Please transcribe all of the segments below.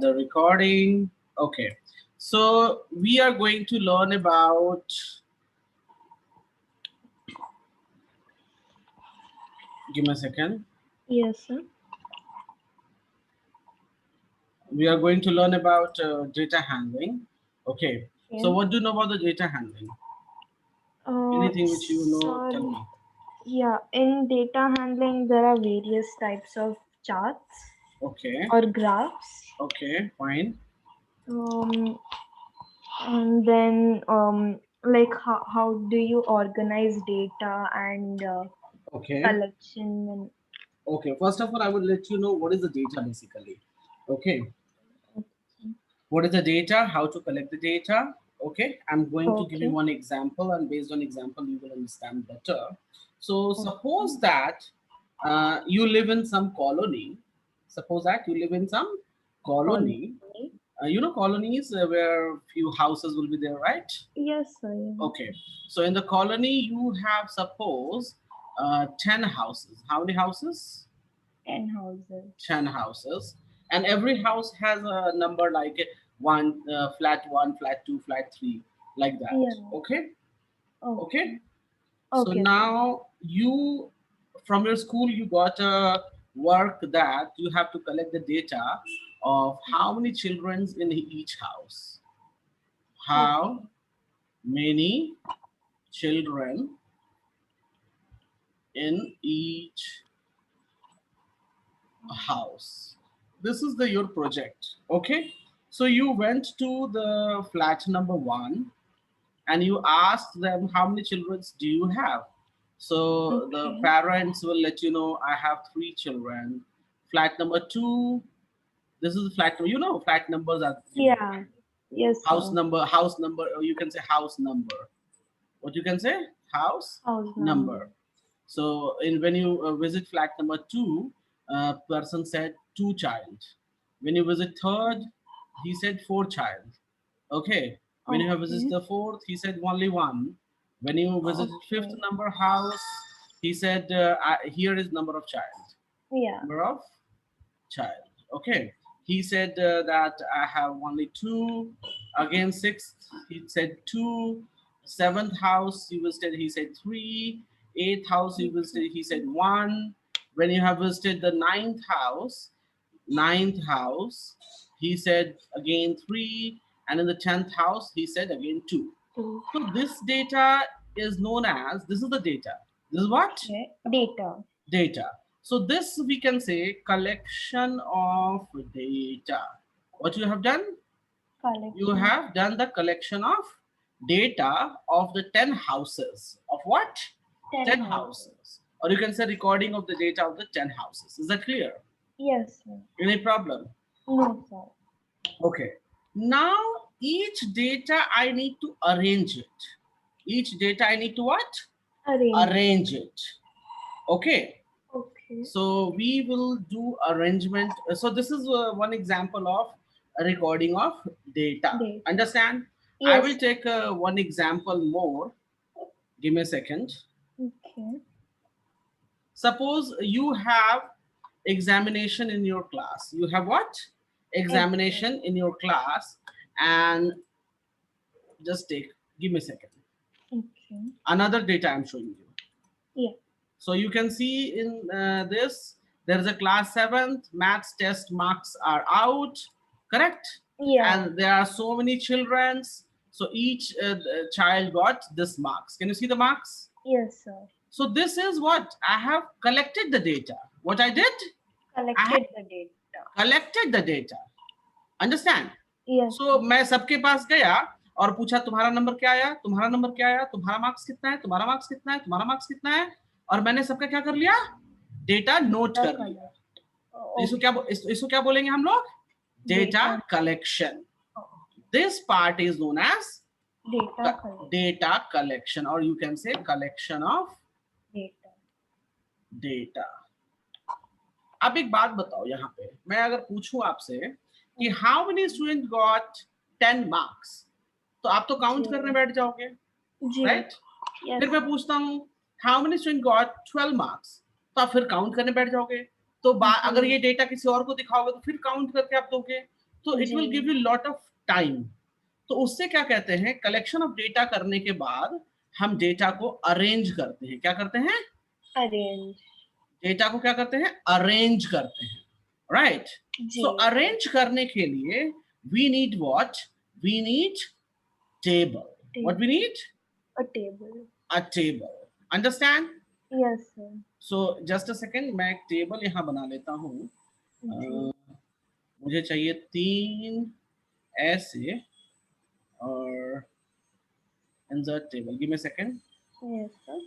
The recording. Okay, so we are going to learn about, give me a second. Yes, sir. We are going to learn about data handling. Okay, so Okay. what do you know about the data handling? Anything which you know, Sir, tell me. yeah, in data handling, there are various types of charts Okay, or graphs. okay, fine. Um, and then, like, how do you organize data and Okay, collection and okay. First of all, I will let you know what is the data basically. Okay, what is the data, how to collect the data. Okay, I'm going to give you okay, one example, and based on example you will understand better. So okay, suppose that you live in some colony. Suppose that you live in some colony. colony. You know colonies where few houses will be there, right? Yes, sir. Yeah. Okay, so in the colony you have, suppose, 10 houses. How many houses? 10 houses. 10 houses, and every house has a number like one, flat 1, flat 2, flat 3, like that. Yeah. Okay, okay. Okay. So Okay, sir. now you, from your school, you got a work that you have to collect the data of how many children in each house, how Okay. many children in each house. This is the your project. Okay, so you went to the flat number 1 and you asked them how many children do you have. So the Okay. parents will let you know, I have 3 children. Flat number 2, this is the flat number, you know flat numbers are given, Yeah. right? Yes, sir. House number, or you can say house number. What you can say? House House number. number. So in when you visit flat number 2, person said 2 child. When you visit third, he said 4 child. Okay. When you have visited Okay. the fourth, he said only one. When you visited fifth Okay. number house, he said here is number of child. Yeah. Number of child. Okay. He said that I have only 2. Again, sixth, he said 2. Seventh house, he visited, he said 3. Eighth house, he visited, he said 1. When you have visited the ninth house, he said again 3. And in the 10th house, he said again 2. Two. So this data is known as, this is the data. This is what? Okay. Data. Data. So this we can say collection of data. What you have done? You Collection. have done the collection of data of the 10 houses. Of what? 10 10 houses. houses. Or you can say recording of the data of the 10 houses. Is that clear? Yes, sir. Any problem? No, sir. Okay. Now each data I need to arrange it. Each data I need to what? Arrange. Arrange it. Okay. Okay. So we will do arrangement. So this is one example of a recording of data. Data. Understand? I will Yes. take one example more. Give me a second. Okay. Suppose you have examination in your class. You have what? Exam. Examination in your class, and just take. Give me a second. Okay. Another data I'm showing you. Yeah. So you can see in this, there is a class 7th maths test, marks are out, correct? Yeah. And there are so many children. So each child got this marks. Can you see the marks? Yes, sir. So this is what I have collected the data. What I did, I have Collected the data. collected the data. Understand? Yes, So sir. मैं सबके पास गया और पूछा तुम्हारा number क्या आया, तुम्हारा number क्या आया, तुम्हारा मार्क्स कितना है, तुम्हारा मार्क्स कितना है, तुम्हारा मार्क्स कितना है, और मैंने सबका क्या कर लिया, डेटा नोट The कर लिया. collect. तो इसको क्या बोलेंगे हम लोग? Data Data. Collection. Oh, This part is known as data collect. data collection, or you can say collection of Data. data. अब एक बात बताओ, यहाँ पे मैं अगर पूछूं आपसे कि how many student got 10 marks, तो आप तो काउंट करने बैठ जाओगे, Zero. राइट? Yes. फिर मैं पूछता हूँ how many student got 12 marks, तो आप फिर काउंट करने बैठ जाओगे. तो अगर ये डेटा किसी और को दिखाओगे तो फिर काउंट करके आप दोगे. तो इट विल जी। Give you lot of time. तो उससे क्या कहते हैं, कलेक्शन ऑफ डेटा करने के बाद हम डेटा को अरेंज करते हैं। क्या करते हैं? अरेंज। डेटा को क्या करते हैं? अरेंज करते हैं, राइट? सो जी। अरेंज करने के लिए we need what? We need table. What we need? A table. A table. Understand? Yes, sir. So just a second, मैं एक टेबल यहाँ बना लेता हूँ। जी। मुझे चाहिए 3 ऐसे और insert table. Give me a second. Yes, sir.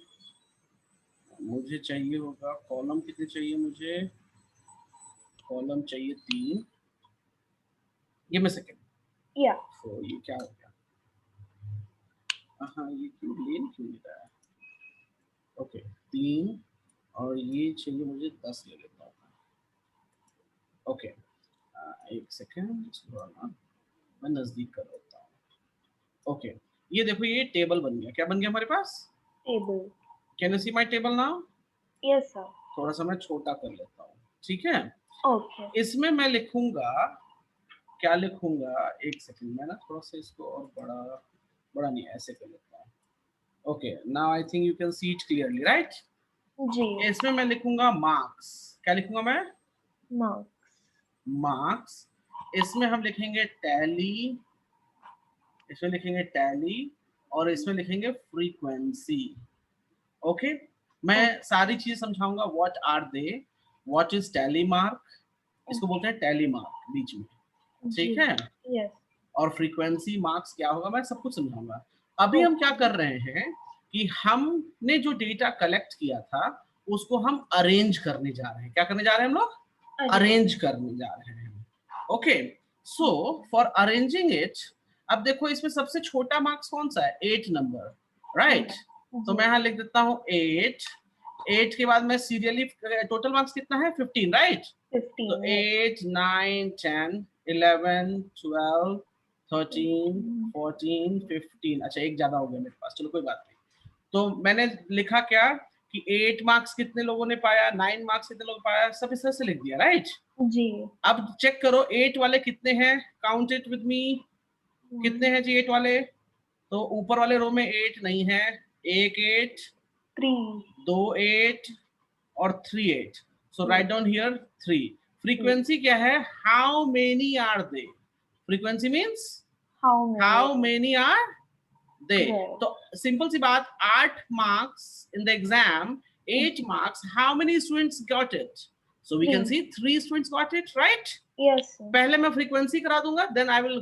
मुझे चाहिए होगा कॉलम, कितने चाहिए मुझे? कॉलम चाहिए 3। Give me a second. Yeah. तो ये क्या हो गया? हाँ, ये क्यों लेन क्यों ले रहा है? ओके, 3 और ये चाहिए मुझे 10 ले लेता हूँ। ओके, एक सेकेंड, थोड़ा ना मैं नजदीक कर लेता हूँ। ओके, ये देखो ये टेबल बन गया। क्या बन गया हमारे पास? Table. Can you see my table now? Yes, sir. थोड़ा सा मैं छोटा कर लेता हूँ, ठीक है? Okay. इसमें मैं लिखूंगा, क्या लिखूंगा? एक सेकंड, मैं ना थोड़ा सा इसको और बड़ा बड़ा नहीं, ऐसे कर लेता हूँ। Okay, now I think you can see it clearly, right? जी। इसमें मैं लिखूंगा मार्क्स। क्या लिखूंगा मैं? Marks. मार्क्स। इसमें हम लिखेंगे टैली, इसमें लिखेंगे टैली और इसमें लिखेंगे फ्रीक्वेंसी। ओके, मैं सारी चीज समझाऊंगा। What are they? What is tally mark? इसको बोलते हैं टैली मार्क बीच में, जी। ठीक है? Yes. और फ्रीक्वेंसी मार्क्स क्या होगा, मैं सब कुछ समझाऊंगा। अभी हम क्या कर रहे हैं कि हमने जो डेटा कलेक्ट किया था उसको हम अरेंज करने जा रहे हैं। क्या करने जा रहे हैं हम लोग? अरेंज करने जा रहे हैं। Okay, so for arranging it, अब देखो इसमें सबसे छोटा मार्क्स कौन सा है? 8 नंबर, राइट? तो मैं यहाँ लिख देता हूँ 8। 8 के बाद मैं सीरियली, टोटल मार्क्स कितना है? 15, राइट? 15. तो 8 9 10 11 12 13 14 15। अच्छा, एक ज्यादा हो गया मेरे पास, चलो कोई बात नहीं। तो मैंने लिखा क्या कि 8 मार्क्स कितने लोगों ने पाया, 9 मार्क्स कितने लोग पाया, सब इस तरह से लिख दिया, राइट? जी। अब चेक करो 8 वाले कितने हैं, काउंट इट विद मी। कितने हैं जी 8 वाले? तो ऊपर वाले रो में 8 नहीं है, एक 8, 3. 2 8 और 3 8। So write down here 3। Frequency क्या है? How many are they? Frequency means how many are they. तो सिंपल सी बात, 8 marks in the exam, 8 marks, how many students got it? So we can see 3 students got it, right? Yes, sir. पहले मैं frequency करा दूंगा, then I will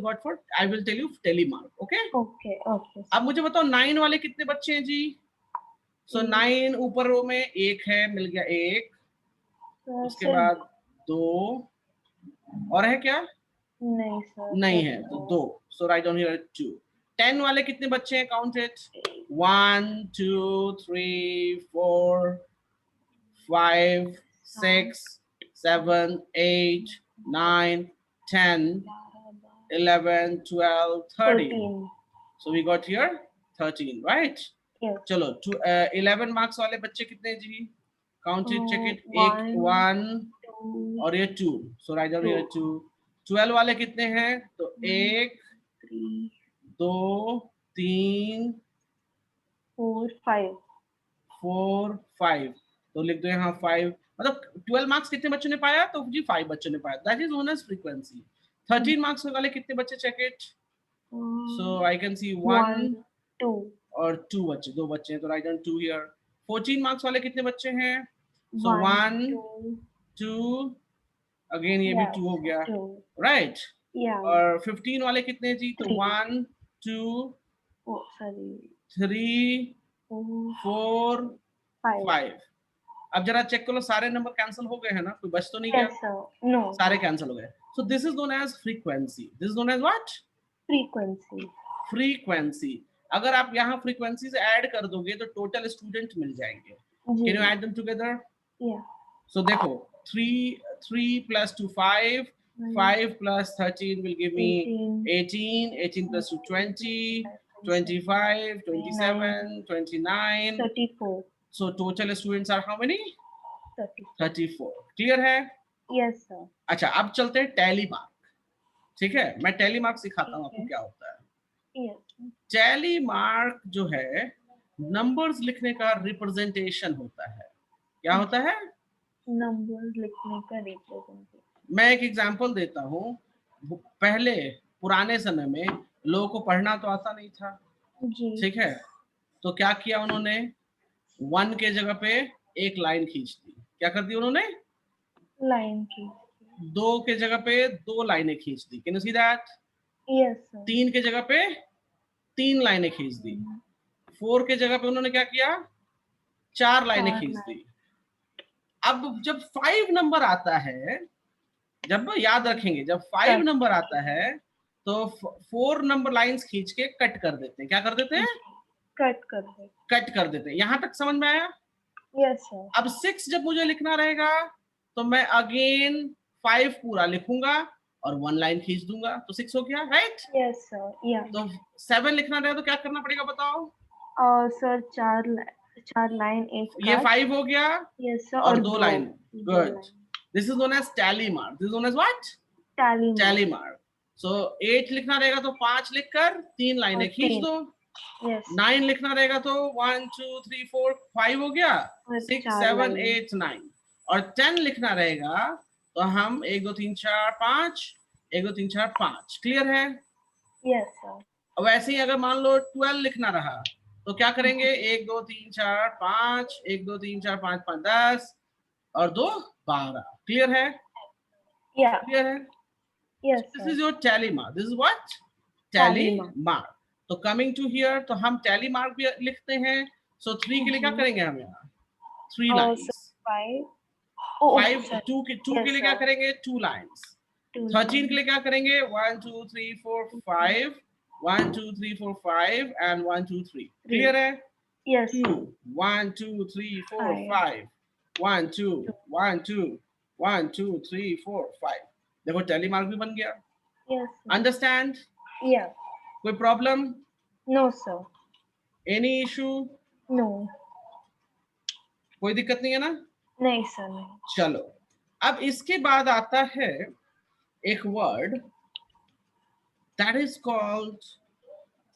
tell you tally mark, okay? Okay. Okay. अब मुझे बताओ 9 वाले कितने बच्चे हैं जी? सो 9 ऊपर रो में एक है, मिल गया एक। उसके बाद 2 और है क्या? नहीं सर, नहीं है, तो 2। सो राइट डाउन हियर 2। 10 वाले कितने बच्चे हैं? Count it. 1 2 3 4 5 6 7 8 9 10 11 12 13। So we got here 13, right? Yes. चलो 11 मार्क्स वाले बच्चे कितने हैं जी? Count it, check it. एक 1 और ये 2। सो राइट डाउन हियर 2। 12 वाले कितने हैं? तो 1 2 3 4 5। तो लिख दो यहाँ 5। मतलब 12 मार्क्स कितने बच्चों ने पाया? तो जी 5 बच्चों ने पाया। That is known as frequency. 13 marks वाले कितने बच्चे? Check it. So I can see 1 2 और 2 बच्चे, 2 बच्चे हैं, तो राइट डाउन 2 हियर। 14 मार्क्स वाले कितने बच्चे हैं? सो 1 2, अगेन ये भी 2 हो गया, राइट? और 15 वाले कितने जी? तो 1 2 3 4 5। अब जरा चेक करो, सारे नंबर कैंसिल हो गए हैं ना? कोई बच तो नहीं गया? नो, सारे कैंसिल हो गए। So this is known as frequency. This is known as what? Frequency. Frequency. अगर आप यहाँ फ्रीक्वेंसी से ऐड कर दोगे तो टोटल स्टूडेंट मिल जाएंगे। Can you add them together? So देखो 3 plus 2 5, 5 plus 13 will give me 18, 18 plus 2 20, 25 27 29 34. So total students are how many? 34. 34। Clear है? Yes sir. अच्छा, अब चलते हैं टैली मार्क। ठीक है, मैं टैली मार्क सिखाता हूँ ठीक आपको है। क्या होता है। Yes. टैली मार्क जो है नंबर्स लिखने का रिप्रेजेंटेशन होता है। क्या होता है? नंबर्स लिखने का रिप्रेजेंटेशन। मैं एक एग्जांपल देता हूँ। पहले पुराने समय में लोगों को पढ़ना तो आता नहीं था, जी। ठीक है, तो क्या किया उन्होंने, 1 के जगह पे एक लाइन खींच दी। क्या कर दी उन्होंने? लाइन की। 2 के जगह पे 2 लाइनें खींच दी। Can you see that? Yes sir. 3 के जगह पे 3 लाइनें खींच दी। 4 के जगह पे उन्होंने क्या किया? 4 लाइनें खींच दी। अब जब 5 नंबर आता है, जब याद रखेंगे, जब 5 कट। नंबर आता है तो 4 नंबर लाइंस खींच के कट कर देते हैं। क्या कर देते हैं? कट कर दे। कट कर देते हैं। यहां तक समझ में आया? Yes sir. अब 6 जब मुझे लिखना रहेगा तो मैं अगेन 5 पूरा लिखूंगा और 1 लाइन खींच दूंगा, तो 6 हो गया, राइट? Yes sir. या तो 7 लिखना रहेगा तो क्या करना पड़ेगा बताओ? सर चार लाइन एक ये कट। 5 हो गया यस सर। और और 2 दो लाइन। दो good. Line this is known as tally mark. This is known as what? Tally tally mark. So 8 लिखना रहेगा तो 5 लिखकर 3 लाइनें खींच 3। दो। यस 9 लिखना रहेगा तो 1 2 3 4 5 हो गया, और 6 4 7 लाइन। 8 9। और 10 लिखना रहेगा तो हम 1 2 3 4 5, 1 2 3 4 5। क्लियर है? Yes sir. अब वैसे ही अगर मान लो 12 लिखना रहा तो क्या करेंगे? 1 2 3 4 5, 1 2 3 4 5 5 10 और 2 12। क्लियर है? या क्लियर है? Yes this sir. Is your tally mark. This is what? Tally tally mark. Mark. तो कमिंग टू हियर, तो हम टैली मार्क भी लिखते हैं। सो 3 के लिए क्या जी। करेंगे हम यहाँ? 3 और सर लाइन्स। 5। 5 सॉरी। 2 के यस लिए क्या सर। करेंगे? 2 लाइन्स। 2 13 के लाइन। लिए क्या करेंगे? 1 2 3 4 5, 1 2 3 4 5 एंड 1 2 3। 3। क्लियर है? Yes 2 sir. 1 2 3 4 5। 5, 1 2 1 2 1 2 3 4 5। देखो टैली मार्क भी बन गया। Yes sir. अंडरस्टैंड? या कोई problem? No sir. Any issue? No. कोई दिक्कत नहीं है ना? नहीं सर नहीं। चलो, अब इसके बाद आता है एक वर्ड दैट इज कॉल्ड,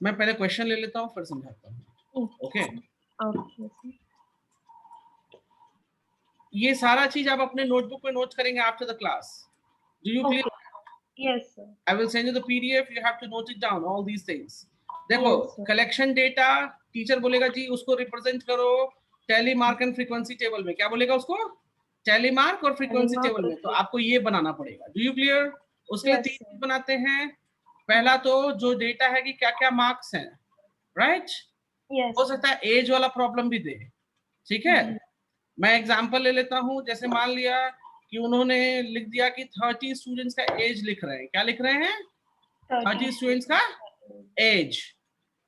मैं पहले क्वेश्चन ले लेता हूँ फिर समझाता हूँ। Okay, okay sir. ये सारा चीज आप अपने नोटबुक में नोट करेंगे after the class. Do you clear? Yes sir. I will send you the PDF. You have to note it down, all these things. देखो, Yes, sir. Collection data teacher बोलेगा जी उसको रिप्रेजेंट करो tally mark and frequency table में। क्या बोलेगा उसको? Tally mark और frequency Telemark table or में। तो आपको ये बनाना पड़ेगा। Do you clear? उसके लिए Yes, 3 sir. चीज बनाते हैं। पहला तो जो डेटा है कि क्या क्या मार्क्स हैं, राइट? Yes, हो sir. सकता है एज वाला प्रॉब्लम भी दे, ठीक है? जी। मैं एग्जांपल ले लेता हूं। जैसे मान लिया कि उन्होंने लिख दिया कि 30 स्टूडेंट्स का एज लिख रहे हैं। क्या लिख रहे हैं? 30 स्टूडेंट्स का एज।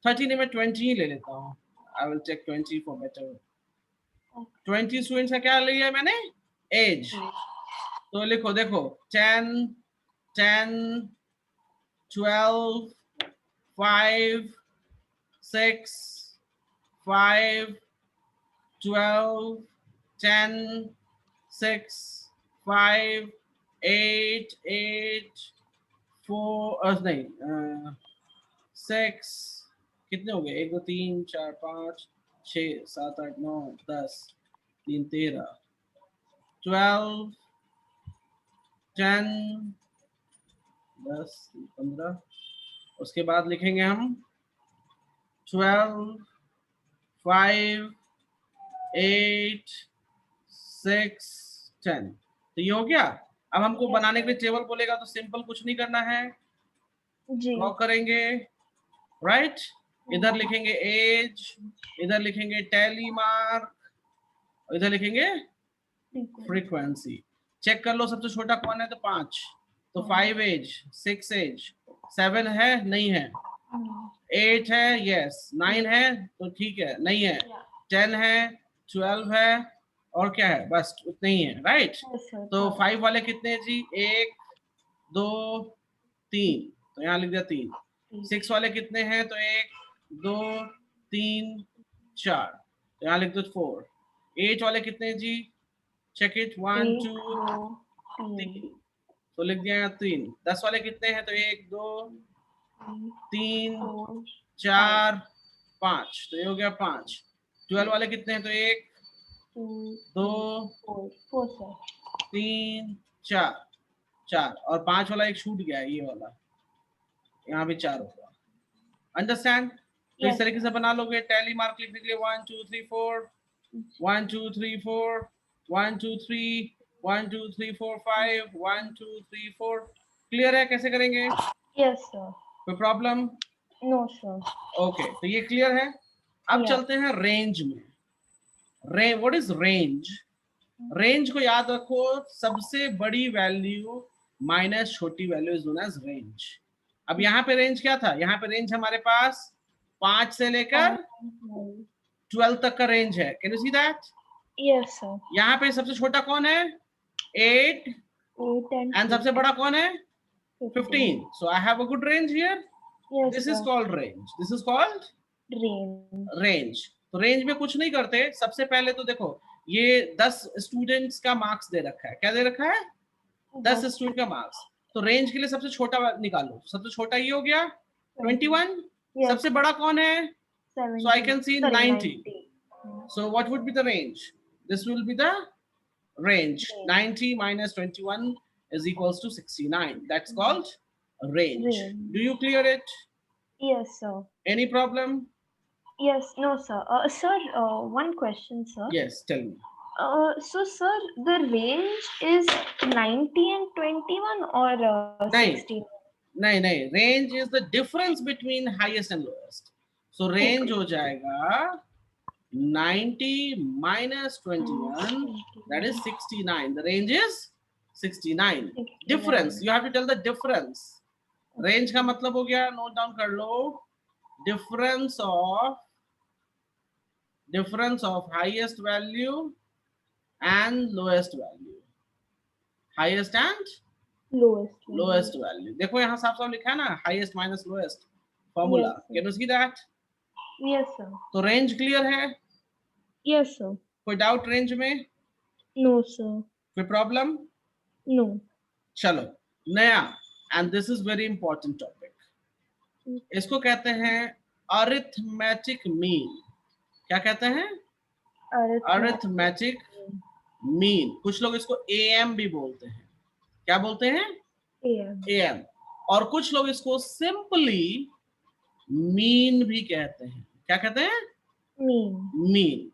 30 नहीं, मैं 20 ही ले लेता हूँ। I will take 20 for better. 20 students का क्या लिया है मैंने? एज। तो लिखो, देखो 10 10 12 5 6 5 12 10 6 5 8 8 4 नहीं 6, कितने हो गए? 1 2 3 4 5 6 7 8 9 10 3 13 12 10 10 15। उसके बाद लिखेंगे हम 12 5 8 6 10। तो ये हो गया। अब हमको Yes, बनाने के लिए sir. टेबल बोलेगा तो सिंपल कुछ नहीं करना है, जी। ड्रॉ करेंगे, राइट? इधर लिखेंगे एज, इधर लिखेंगे टैली मार्क, इधर लिखेंगे फ्रीक्वेंसी। चेक कर लो सबसे छोटा कौन है, तो 5। तो 5 एज, 6 एज, 7 है नहीं है, 8 है यस, 9 है तो ठीक है नहीं है, 10 है, 12 है और क्या है, बस उतने ही है, राइट? Yes, sir. तो 5 वाले कितने जी? 1 2 3, तो यहाँ लिख दिया 3। 6 वाले कितने हैं? तो 1 2 3 4, तो यहाँ लिख दो 4। 8 वाले कितने जी? चेक इट, 1 2 3, तो लिख दिया यहाँ 3। 10 वाले कितने हैं? तो 1 2 3 4 4 5, तो ये हो गया 5। 12 वाले कितने हैं? तो 1 2 2 4 सर। 3 4 4, और 5 वाला एक छूट गया है, ये वाला, यहाँ भी 4 होगा। अंडरस्टैंड? तो इस Yes, तरीके से बना लोगे। टैली मार्क लिखने के लिए 1 2 3 4 1 2 3 4 1 2 3 1 2 3 4 5 1 2 3 4। क्लियर है कैसे करेंगे? yes sir. कोई प्रॉब्लम? No sir. ओके, तो ये क्लियर है। अब Yeah. चलते हैं रेंज में। What is range? रेंज को याद रखो, सबसे बड़ी वैल्यू माइनस छोटी value is known as range. अब यहाँ पे रेंज क्या था? यहाँ पे रेंज हमारे पास 5 से लेकर 12 तक का रेंज है। Can you see that? Yes sir. यहाँ पे सबसे छोटा कौन है? 8, 8 and एंड सबसे बड़ा कौन है? 15. 15. So I have a good range here. Yes This sir. is called range. This is called Range. Range. तो रेंज में कुछ नहीं करते। सबसे पहले तो देखो, ये 10 स्टूडेंट्स का मार्क्स दे रखा है। क्या दे रखा है? 10 स्टूडेंट का मार्क्स। तो रेंज के लिए सबसे छोटा निकालो। सबसे छोटा ये हो गया 21। Yes. सबसे बड़ा कौन है? 70. So I can see Sorry, 90. So what would be the range? This will be the range. 90 minus 21 is equals to 69. That's called range. Range. Do you clear it? Yes sir. Any problem? Yes, no sir. Sir, one question sir. Yes, tell me. So sir, the range is 90 and 21 or नहीं 16? नहीं, range is the difference between highest and lowest. So range हो जाएगा 90 minus 21, that is 69. The range is 69. Difference, you have to tell the difference. Range का मतलब हो गया, note down कर लो, difference of highest value and lowest value. Highest and lowest value. देखो यहाँ साफ साफ लिखा है ना, highest minus lowest formula. Yes, sir. Can you see that? Yes sir. तो रेंज क्लियर है? Yes sir. कोई डाउट रेंज में? No sir. कोई प्रॉब्लम? No. चलो नया, and this is very important topic. इसको कहते हैं अरिथमेटिक मीन। क्या कहते हैं? Arithmetic mean. कुछ लोग इसको एएम भी बोलते हैं। क्या बोलते हैं? एएम। और कुछ लोग इसको सिंपली मीन भी कहते हैं। क्या कहते हैं? मीन।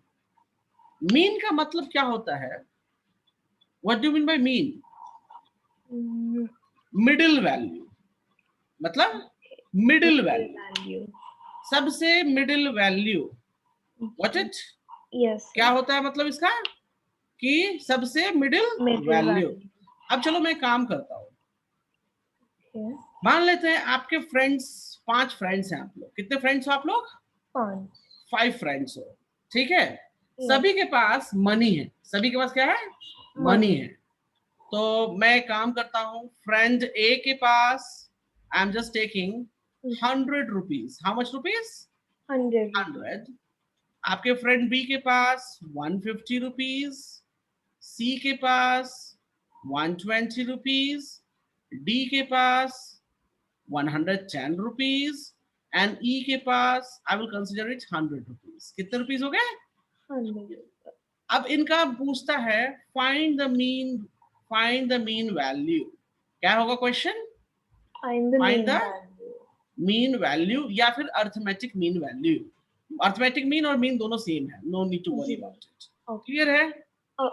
मीन का मतलब क्या होता है? What do you mean by mean? Middle value. मतलब मिडिल वैल्यू, सबसे middle value. What it? Yes. क्या होता है मतलब इसका? कि सबसे मिडिल वैल्यू। अब चलो मैं काम करता हूँ। Okay. मान लेते हैं आपके फ्रेंड्स 5 फ्रेंड्स हैं। आप लोग कितने फ्रेंड्स हो? आप लोग 5 फ्रेंड्स हो, ठीक है? सभी के पास मनी है। सभी के पास क्या है? मनी है। तो मैं काम करता हूँ, फ्रेंड ए के पास I am just taking 100 rupees. How much rupees? 100। आपके फ्रेंड बी के पास 150 रुपीज, सी के पास 120 रुपीज, डी के पास 110 रुपीज एंड ई के पास I will consider it 100 rupees. कितने रुपीज हो गए? 100. अब इनका पूछता है फाइंड द मीन वैल्यू। क्या होगा question? Find the Find mean the value. Mean value या फिर arithmetic mean value. Arithmetic mean और मीन दोनों सेम है, no need to worry about it. Clear है?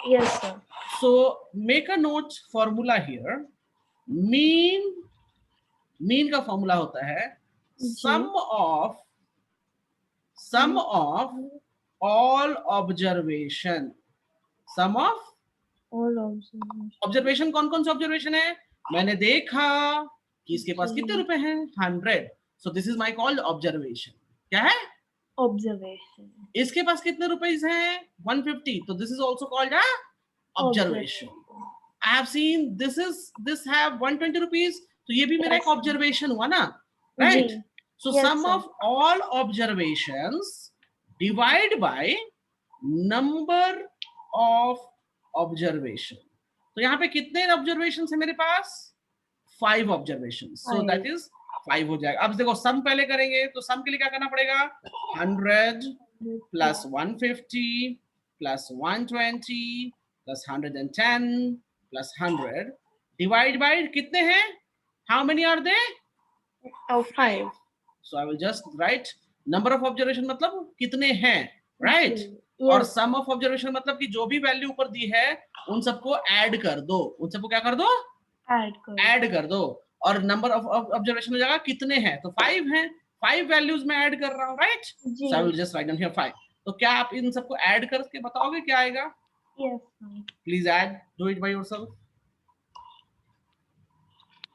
Yes sir. So make a note formula here. Mean का formula होता है sum of all observation. Sum of All observations. Observation कौन कौन से ऑब्जर्वेशन है? मैंने देखा कि इसके पास कितने रुपए हैं? 100। सो this is my called observation. क्या है? Observation. इसके पास कितने रुपीस हैं? 150। तो this is also called a observation. I have seen this have 120 rupees, तो ये भी मेरा एक ऑब्जर्वेशन हुआ ना, right? So sum of all observations divide by number of observation. तो यहाँ पे कितने ऑब्जर्वेशन है मेरे पास? 5 observation, so Five. That is 5 हो जाएगा। अब देखो सम पहले करेंगे, तो सम के लिए क्या करना पड़ेगा, 100 plus 150 plus 120 plus 110 plus 100 divide by कितने हैं, how many are they, Oh, 5. So I will just write number of observation मतलब कितने हैं, राइट जी, और yes. सम ऑफ ऑब्जर्वेशन मतलब कि जो भी वैल्यू ऊपर दी है उन सबको ऐड कर दो, उन सबको क्या कर दो, Add कर ऐड कर दो, और नंबर ऑफ ऑब्जर्वेशन हो जाएगा कितने हैं, तो 5 हैं, 5 वैल्यूज में ऐड कर रहा हूं, राइट, जी, so I will just write down here 5। तो क्या आप इन सबको ऐड करके बताओगे क्या आएगा, yes, sir. Please add, do it by yourself.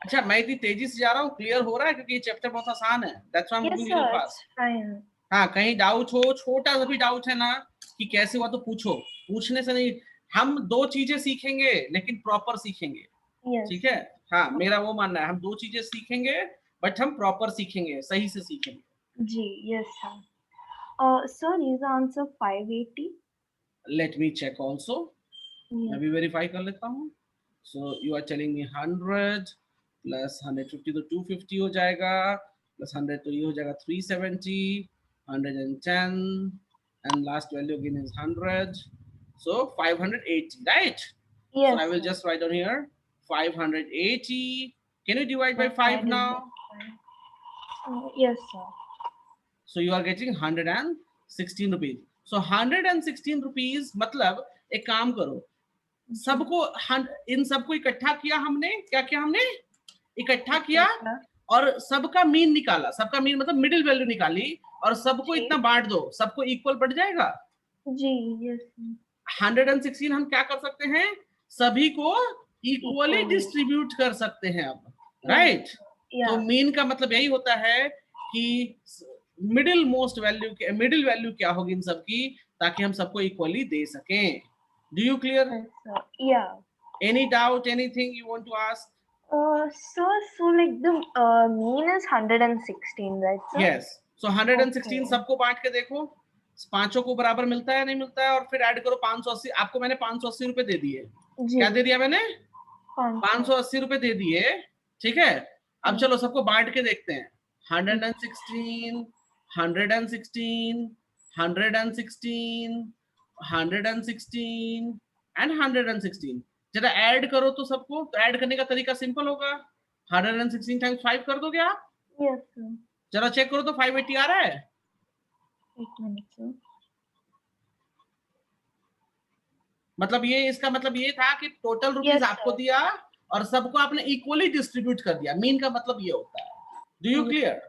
अच्छा मैं इतनी तेजी से जा रहा हूँ, क्लियर हो रहा है क्योंकि ये चैप्टर बहुत आसान है, that's why I am Yes, moving sir. Little It's fast. fine. हाँ कहीं डाउट हो, छोटा सा भी डाउट है ना कि कैसे हुआ, तो पूछो, पूछने से नहीं, हम दो चीजें सीखेंगे लेकिन प्रॉपर सीखेंगे, Yes. ठीक है, हाँ मेरा वो मानना है, हम दो चीजें सीखेंगे बट हम प्रॉपर सीखेंगे, सही से सीखेंगे। G. Yes, sir. Sir, is the answer 580? Let me check also, मैं Yes. भी वेरीफाई कर लेता हूँ। So you are telling me 100 plus 150 तो 250 हो जाएगा, प्लस 100 तो ये हो जाएगा 370, 110 and last value again is 100, so 580, right? Yes, So I will sir. just write down here 580. Can you divide by 5 Divided now? by 5. Yes, sir. So you are getting 116 rupees. So 116 rupees मतलब एक काम करो, सबको इन सबको इकट्ठा किया हमने, क्या किया हमने, इकट्ठा किया और सबका मीन निकाला, सबका मीन मतलब मिडिल वैल्यू निकाली और सबको जी। इतना बांट दो, सबको इक्वल बढ़ जाएगा। जी, यस। 116 हम क्या कर सकते हैं, सभी को इक्वली Equally. डिस्ट्रीब्यूट कर सकते हैं अब, राइट Yeah. तो मीन का मतलब यही होता है कि middle most value, middle value क्या होगी इन सबकी, ताकि हम सबको इक्वली दे सकें। Do you clear, Yes, sir. Yeah. Any doubt, anything you want to ask? So like the mean is 116, right, sir? Yes, so 116 Okay. सबको बांट के देखो, पांचों को बराबर मिलता है नहीं मिलता है, और फिर ऐड करो 580, आपको मैंने 580 रुपए दे दिए, जी। क्या दे दिया मैंने, 500. 580 रुपए दे दिए, ठीक है। अब चलो सबको बांट के देखते हैं, 116 116 116 116 एंड 116, जरा ऐड करो तो सबको, तो ऐड करने का तरीका सिंपल होगा, 116 टाइम्स 5 कर दोगे आप, Yes, sir. जरा चेक करो तो 580 आ रहा है, 8 minutes, sir. मतलब ये इसका मतलब ये था कि टोटल रुपीज Yes, आपको sir. दिया और सबको आपने इक्वली डिस्ट्रीब्यूट कर दिया, मीन का मतलब ये होता है। Do you clear?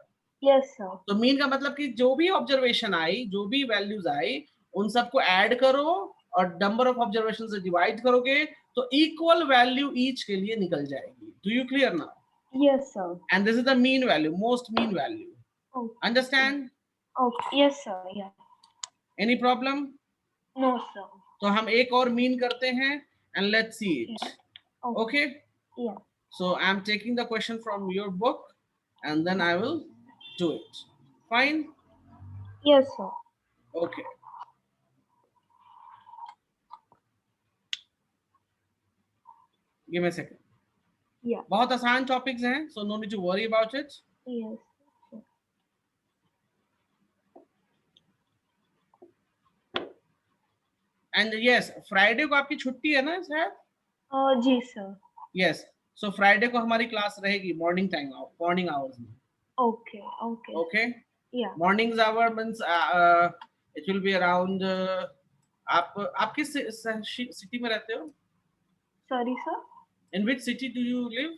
Yes, sir. तो मीन का मतलब कि जो भी ऑब्जर्वेशन आई, जो भी वैल्यूज आई, उन सबको ऐड करो और नंबर ऑफ ऑब्जर्वेशन से डिवाइड करोगे तो इक्वल वैल्यू ईच के लिए निकल जाएगी। Do you clear now? Yes, sir. And this is the mean value, most mean value, Okay. Understand? Okay. Yes, sir. Yeah. Any problem? No, sir. तो हम एक और मीन करते हैं and let's see it, Okay. Okay. Yeah. So I'm taking the question from your book and then I will do it. Fine? Yes, sir. Okay. Give me a second. Yeah. बहुत आसान topics हैं, so no need to worry about it. Yes. Sir. And yes, Friday को आपकी छुट्टी है ना शायद? जी sir. Yes. So Friday को हमारी क्लास रहेगी morning time, morning hours में. Okay. Okay. Okay. Yeah. Mornings hour means it will be around. आप किस city में रहते हो? Sorry, sir. In which city do you live?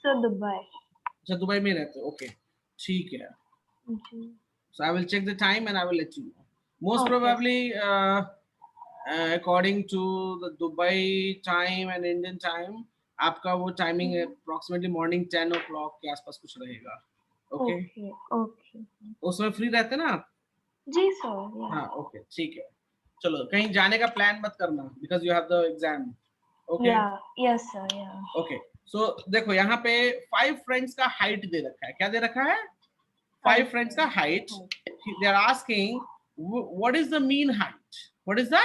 Sir, Dubai. अच्छा दुबई में रहते हो, okay. ठीक है. जी. So I will check the time and I will let you know. Most Okay. probably, according to the Dubai time and Indian time, आपका वो timing approximately morning 10 o'clock के आसपास कुछ रहेगा. Okay? Okay. Okay. उसमें free रहते ना आप? जी sir. Yeah. हाँ, okay, ठीक है. चलो कहीं जाने का plan मत करना because you have the exam. Okay? Yeah. Yes, sir. Yeah. Okay. So देखो यहाँ पे 5 friends का height दे रखा है. क्या दे रखा है? 5 friends का height. They are asking what is the mean height? What is the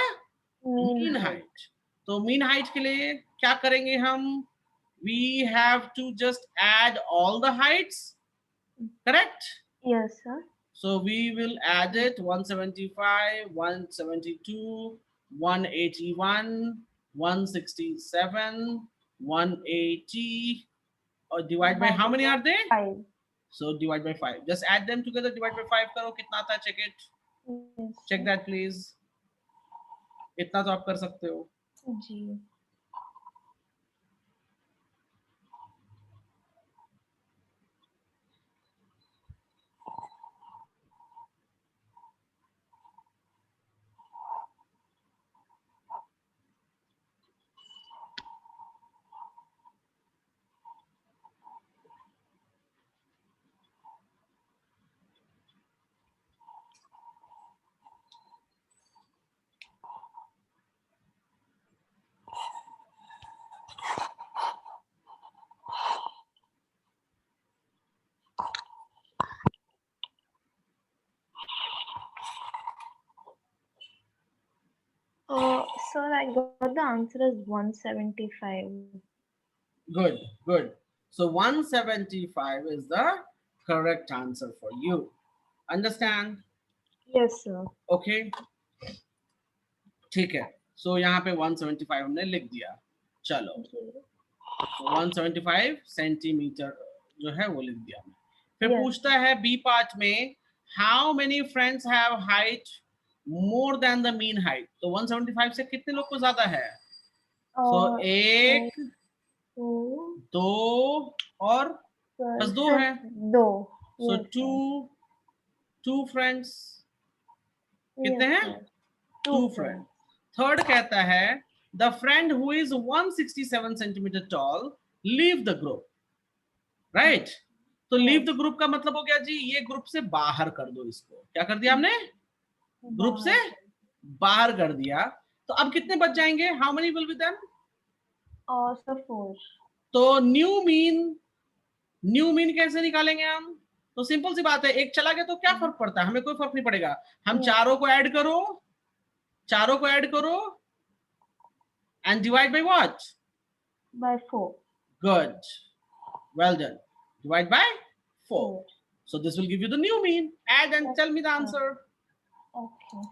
mean height? तो mean height के लिए क्या करेंगे हम? we have to just add all the heights, correct? Yes, sir. So we will add it 175, 172, 181, 167, 180, or divide by how many are they? 5. So divide by 5. Just add them together, divide by 5 करो, कितना आता है? Check it. Yes, Check sir. that please. इतना तो आप कर सकते हो. जी. Sir, I got the answer as 175. Good, good. So 175 is the correct answer for you. Understand? Yes, sir. Okay. ठीक है. So यहाँ पे 175 हमने लिख दिया. चलो. Okay. 175 सेंटीमीटर जो है वो लिख दिया. फिर Yes. पूछता है बी पार्ट में, how many friends have height more than the mean height. तो 175 से कितने लोग को ज्यादा है? So एक, two, दो और बस दो sir, है. दो. So Yes, two friends. sir. कितने Yes, हैं? sir. Two friends. Third कहता है, the friend who is 167 centimeter tall leave the group. Right? तो leave the group का मतलब हो गया जी, ये ग्रुप से बाहर कर दो इसको. क्या कर दिया हमने? ग्रुप से बाहर कर दिया. तो अब कितने बच जाएंगे? How many will be then? Sir, 4. तो न्यू मीन कैसे निकालेंगे हम? तो सिंपल सी बात है, एक चला गया तो क्या फर्क पड़ता है? हमें कोई फर्क नहीं पड़ेगा. हम चारों को ऐड करो and divide by what? By 4. Good. Well done. Divide by 4. So this will give you the new mean. Add and tell me the answer. Okay.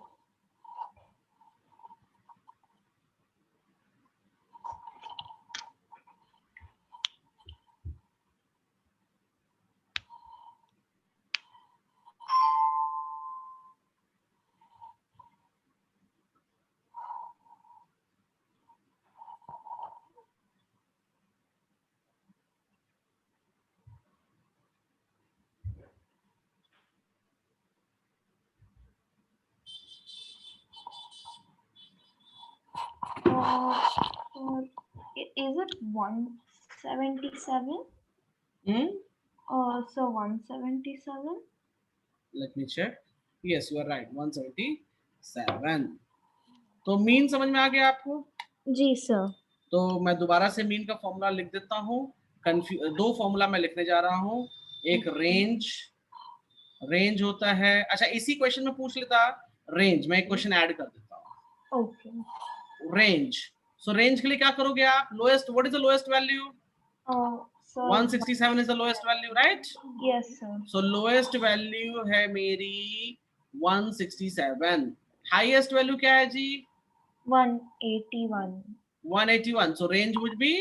Is it 177? So 177? Let me check. Yes, you are right. 177. तो mean समझ में आ गया आपको? जी sir. तो मैं दोबारा से mean का फॉर्मूला लिख देता हूँ. दो फॉर्मूला मैं लिखने जा रहा हूँ. एक रेंज होता है. अच्छा, इसी क्वेश्चन में पूछ लेता रेंज. मैं एक क्वेश्चन ऐड कर देता हूँ. ओके. रेंज. सो रेंज के लिए क्या करोगे आप? Lowest, what is the lowest value? 167 is the lowest value, right? Yes, sir. So lowest value है मेरी 167. Highest value क्या है जी? 181. 181. So range would be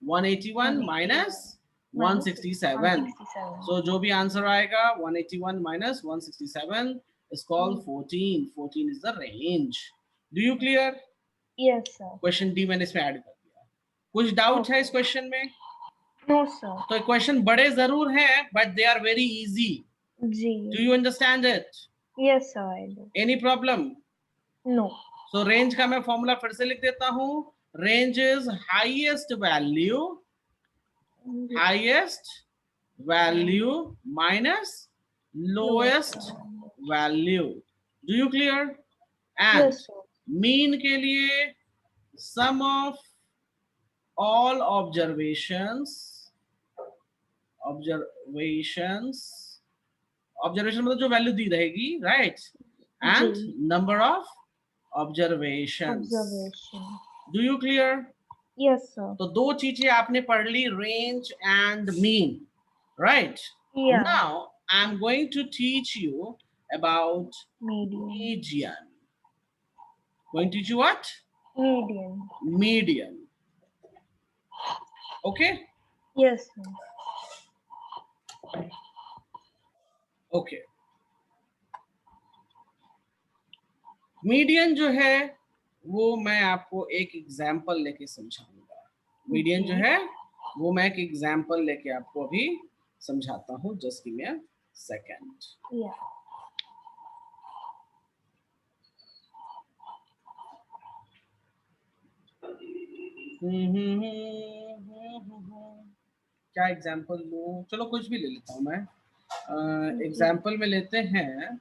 181 minus 167. So जो भी आंसर आएगा 181 minus 167 is called 14. 14 is the range. Do you clear? Yes, sir. Question D मैंने इसमें add कर दिया. कुछ डाउट है इस क्वेश्चन में? No, sir. तो क्वेश्चन बड़े जरूर हैं, but they are very easy. Ji. Do you understand it? Yes, sir, I do. Any problem? No. So range का मैं फॉर्मूला फिर से लिख देता हूँ. Range is highest value minus lowest value. Do you clear? And Yes, sir. mean के लिए sum of all observations मतलब जो वैल्यू दी रहेगी, right? And number of observations. Do you clear? Yes, sir. तो दो चीजें आपने पढ़ ली, range and mean, right? Yeah. Now I am going to teach you about Median. median. Going to teach you what? Median. Median. Okay? Yes, sir. Okay. Median जो है वो मैं आपको एक एग्जाम्पल लेके समझाऊंगा। मीडियन जो है वो मैं एक एग्जाम्पल लेके आपको अभी समझाता हूँ। Just give me a second. Yeah. क्या एग्जाम्पल लूँ? चलो कुछ भी ले लेता हूँ मैं। एग्जाम्पल में लेते हैं,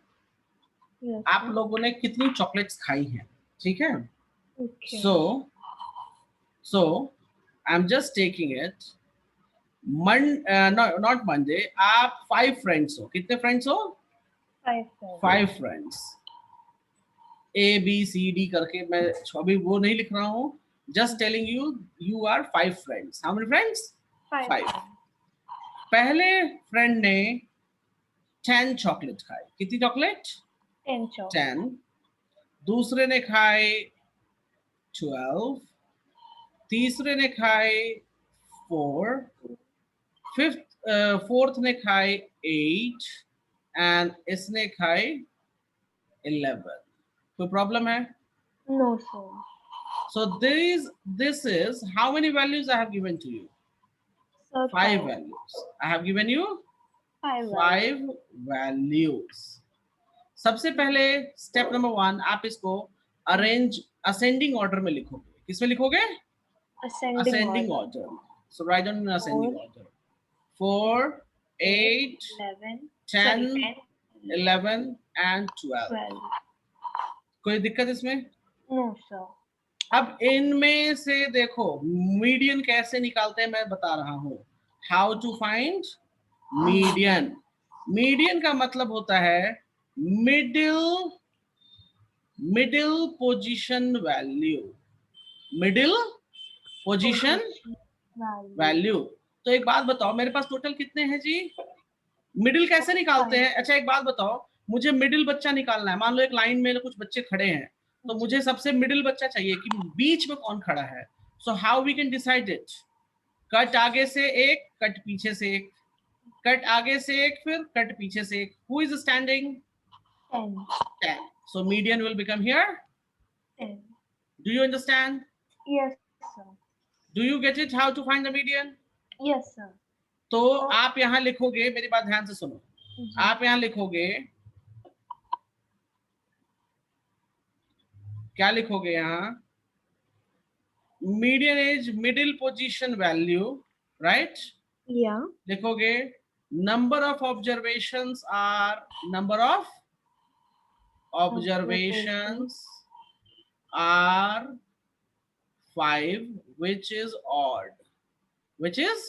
Yes, आप sir. लोगों ने कितनी चॉकलेट्स खाई हैं, ठीक है? Okay. So I'm just taking it. Not Monday. आप 5 फ्रेंड्स हो। कितने फ्रेंड्स हो? 5, sir. 5 फ्रेंड्स। ABCD करके मैं अभी वो नहीं लिख रहा हूँ। Just telling you, you are 5 friends. How many friends? 5. 5. पहले फ्रेंड ने 10 चॉकलेट खाए। कितनी चॉकलेट? 10 chalk. 10. दूसरे ने खाए 12. तीसरे ने खाए 4. फोर्थ ने खाए 8 एंड इसने खाए 11. कोई प्रॉब्लम है? No, sir. So this is how many values I have given to you? Sir, 5 values. I have given you 5. 5 values. सबसे पहले स्टेप नंबर 1, आप इसको अरेंज असेंडिंग ऑर्डर में लिखोगे। किसमें लिखोगे? Ascending order. order. So write down in ascending order. 4, 8, 11. 10, Sorry, 10. 11 and 12. 12. कोई दिक्कत इसमें? No, sir. अब इनमें से देखो मीडियन कैसे निकालते हैं मैं बता रहा हूं। How to find median. Median का मतलब होता है middle position value. Middle position Value. Value. तो एक बात बताओ, मेरे पास टोटल कितने हैं जी? मिडिल कैसे निकालते हैं? अच्छा एक बात बताओ, मुझे मिडिल बच्चा निकालना है। मान लो एक लाइन में कुछ बच्चे खड़े हैं, तो मुझे सबसे मिडिल बच्चा चाहिए कि बीच में कौन खड़ा है। So how we can decide it? Cut आगे से एक, कट पीछे से एक, कट आगे से एक, फिर कट पीछे से एक। Who is standing? 10. 10. So median will become here. 10. Do you understand? Yes, sir. Do you get it? How to find the median? Yes, sir. तो आप यहां लिखोगे, मेरी बात ध्यान से सुनो। आप यहां लिखोगे, क्या लिखोगे यहां? Median is middle position value, right? Yeah. लिखोगे number of observations are number of observations are 5, which is odd. Which is?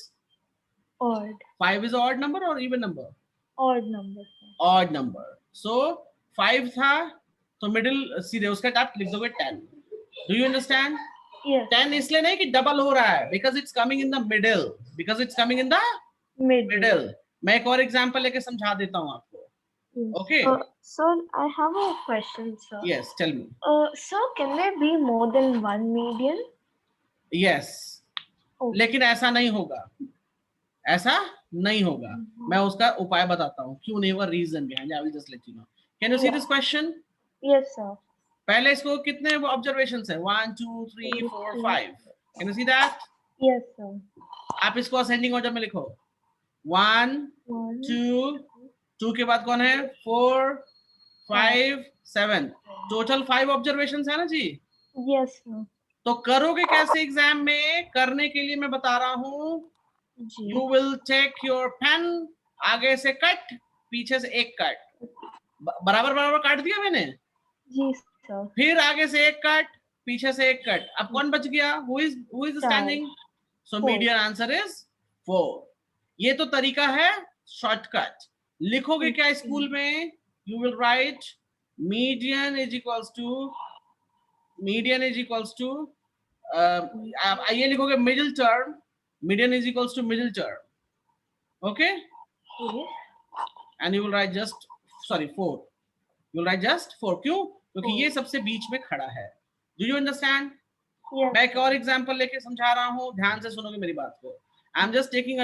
Odd. 5 is odd number or even number? Odd number, sir. Odd number. So 5 था तो middle सीधे उसका आप लिख दोगे 10. Do you understand? Yes. 10 इसलिए नहीं कि डबल हो रहा है, because it's coming in the middle. Because it's coming in the middle. मैं एक और एग्जांपल लेके समझा देता हूँ आपको। Yes. Okay. Sir, I have a question, sir. Yes, tell me. Sir, can there be more than one median? Yes. Okay. लेकिन ऐसा नहीं होगा, ऐसा नहीं होगा। मैं उसका उपाय बताता हूँ क्यों नहीं हुआ, reason behind I will just let you know. Can you see this question? Yes, sir. पहले इसको कितने ऑब्जर्वेशंस है? 1 2 3 4 5। Can you see that? Yes, sir. आप इसको असेंडिंग ऑर्डर में लिखो। 1 2 के बाद कौन है? 4 5 7। टोटल 5 ऑब्जर्वेशंस है ना जी? Yes, sir. तो करोगे कैसे एग्जाम में? करने के लिए मैं बता रहा हूँ, you will take your pen, आगे से कट, पीछे से एक कट, बराबर बराबर काट दिया मैंने जी सर। फिर आगे से एक कट, पीछे से एक कट। अब कौन बच गया? Who is standing? So median answer is 4। ये तो तरीका है शॉर्टकट। लिखोगे क्या स्कूल में? You will write median is equals to आप ये लिखोगे middle term, median is equals to middle term, okay, Okay. And you will write just, sorry 4, you will write just 4, क्यों? क्योंकि 4. ये सबसे बीच में खड़ा है। Do you understand? Yes. मैं एक और एग्जांपल लेके समझा रहा हूं, ध्यान से सुनोगे मेरी बात को। आई am just taking a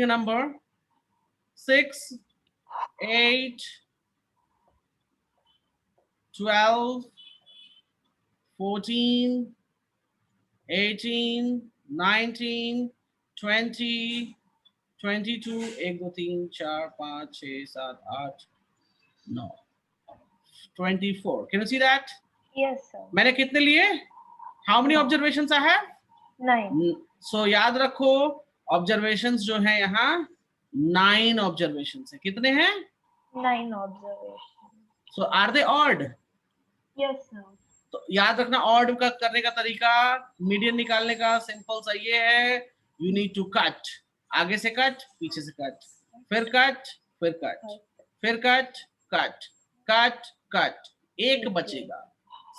number 6, 8, 12, 14, 18, 19, 20, 22, 1 2 3 4 5 6 7 8 9, 24. Can you see that? Yes, sir. मैंने कितने लिए? How many observations I have? 9. So याद रखो observations जो है यहाँ 9 observations है। कितने हैं? 9 observations. So are they odd? Yes, sir. तो याद रखना ऑड का करने का तरीका, मीडियन निकालने का सिंपल सा ये है, यू नीड टू कट, आगे से कट, पीछे से कट, फिर कट, फिर कट, फिर कट, कट, कट, कट, एक बचेगा,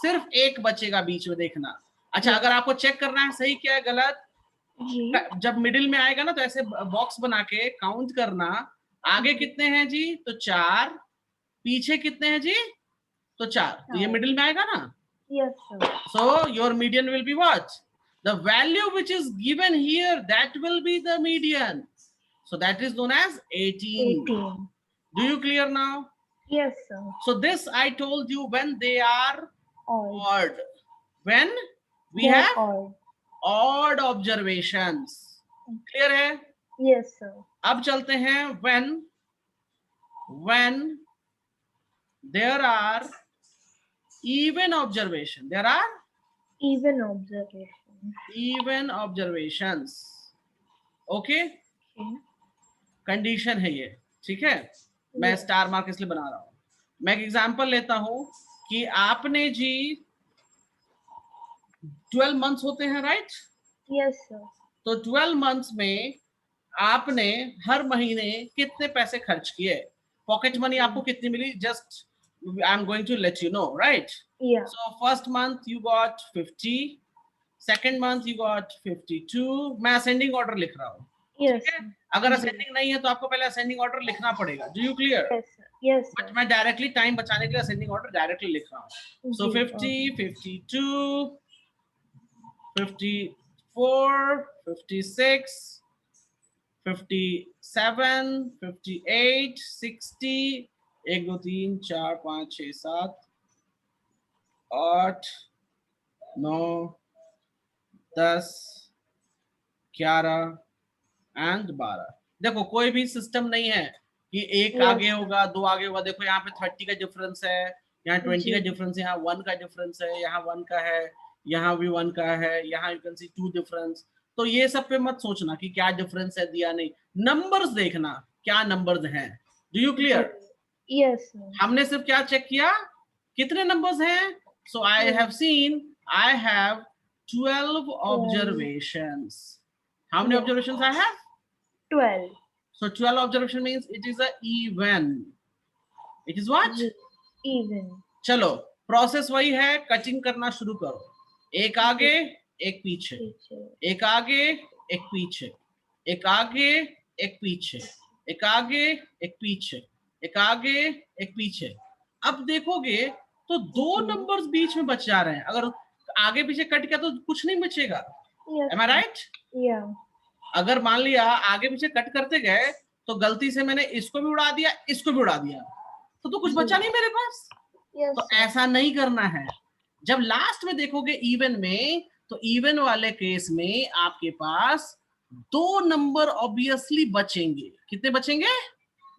सिर्फ एक बचेगा बीच में, देखना। अच्छा, अगर आपको चेक करना है सही क्या है गलत, जी. जब मिडिल में आएगा ना तो ऐसे बॉक्स बना के काउंट करना, आगे कितने हैं जी, तो 4, पीछे कितने हैं जी, तो 4, तो ये मिडिल में आएगा ना। Yes, sir. So your median will be what? The value which is given here, that will be the median. So that is known as 18. 18. Do you clear now? Yes, sir. So this I told you when they are Odd. odd. When we They are have odd. odd observations. Clear है? Yes, sir. अब चलते हैं when there are even observation. There are Even observation. even observations. Okay? Okay. Condition है ये, ठीक है। मैं star mark इसलिए बना रहा हूं। मैं एक एग्जांपल लेता हूं कि आपने जी 12 मंथ्स होते हैं, राइट? Yes, sir. तो 12 मंथ्स में आपने हर महीने कितने पैसे खर्च किए, पॉकेट मनी आपको कितनी मिली, just I am going to let you know, right? Yeah. So first month you got 50, second month you got 52. मैं असेंडिंग ऑर्डर लिख रहा हूँ, Yes. ठीक है? अगर असेंडिंग नहीं है तो आपको पहले असेंडिंग ऑर्डर लिखना पड़ेगा। Do you clear? Yes, sir. Yes, sir. But मैं डायरेक्टली टाइम बचाने के लिए असेंडिंग ऑर्डर डायरेक्टली लिख रहा हूँ। सो 50, 52, 54, 56, 57, 58, 60, 1 2 3 4 5 6 7 8 9 10 11 एंड 12। देखो कोई भी सिस्टम नहीं है कि एक आगे होगा, 2 आगे होगा। देखो यहाँ पे 30 का डिफरेंस है, यहाँ 20 का डिफरेंस है, यहाँ 1 का डिफरेंस है, यहाँ 1 का है, यहाँ भी 1 का है, यहाँ यू कैन सी 2 डिफरेंस। तो ये सब पे मत सोचना कि क्या डिफरेंस है दिया नहीं, नंबर्स देखना क्या नंबर्स हैं। Do you clear? Yes, sir. हमने सिर्फ क्या चेक किया, कितने नंबर्स हैं। So I have seen I have 12 observations. How many observations I have? 12. So 12 observation means it is a even. It is what? Even. चलो process वही है, cutting करना शुरू करो। एक आगे एक पीछे, एक आगे एक पीछे, एक आगे एक पीछे, एक आगे एक पीछे, एक आगे एक पीछे। अब देखोगे तो 2 नंबर्स बीच में बच जा रहे हैं। अगर आगे पीछे कट गया तो कुछ नहीं बचेगा। Am I right? Yeah. अगर मान लिया आगे पीछे कट करते गए तो गलती से मैंने इसको भी उड़ा दिया, इसको भी उड़ा दिया, तो कुछ बचा नहीं मेरे पास। Yes, तो ऐसा नहीं करना है। जब लास्ट में देखोगे इवन में, तो इवन वाले केस में आपके पास 2 नंबर ऑब्वियसली बचेंगे। कितने बचेंगे?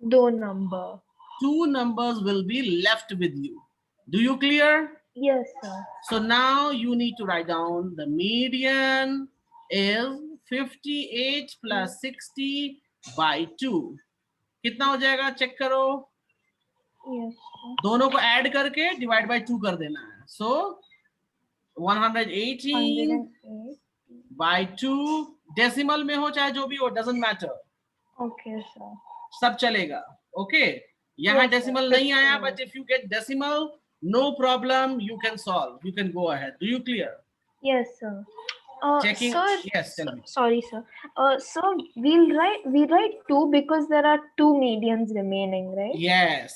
2 number. 2 numbers will be left with you. Do you clear? Yes, sir. So now you need to write down the median is 58 plus 60 by 2. कितना हो जाएगा चेक करो। Yes, sir. दोनों को ऐड करके डिवाइड बाय 2 कर देना है। सो 118 108. by 2, डेसिमल में हो चाहे जो भी हो, डजंट मैटर, Okay, sir. सब चलेगा। ओके, यहाँ Yes, sir. डेसिमल नहीं आया, but if you get decimal No problem, you can solve, you can go ahead. Do you clear? Yes, sir. Checking. Sir, Yes, tell me. sorry, sir. Sir, we write 2 because there are 2 medians remaining, right? Yes,